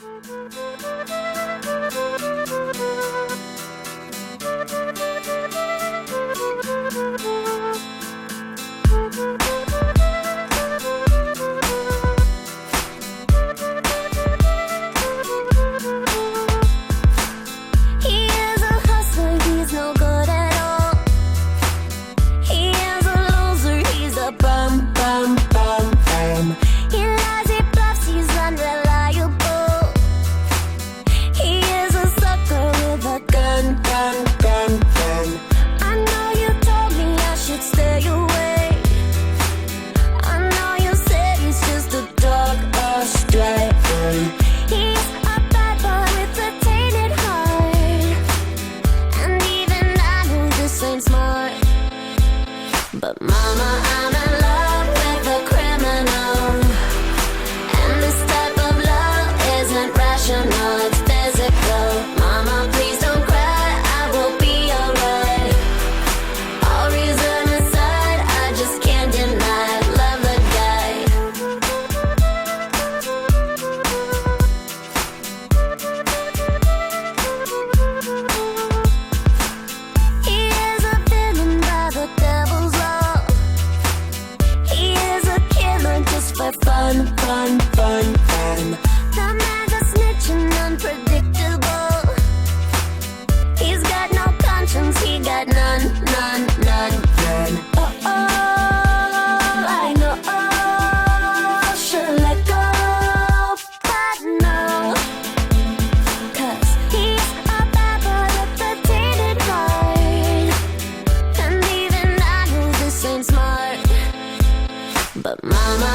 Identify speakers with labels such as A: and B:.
A: He is a hustler, he's no good at all. He is a loser, he's a bum, bum, bum, bum. He lies, he bluffs, he's unreliable. He is a sucker with a gun, gun, gun, gun. I know you told me I should stay away. I know you said he's just a dog astray. He's a bad boy with a tainted heart, and even I know this ain't smart. But mama, I'm in love with a criminal, and this type of love isn't rational, it's physical. Mama, please don't cry, I will be alright. All reason aside, I just can't deny love the guy. He is a villain by the devil's law. He is a killer just for fun, fun, fun, fun. The man's a snitch and unpredictable. He's got no conscience, he got none, none, none, none. Oh, I know, should let go, but no. 'Cause he's a bad boy with a tainted heart, and even I know this ain't smart. But mama,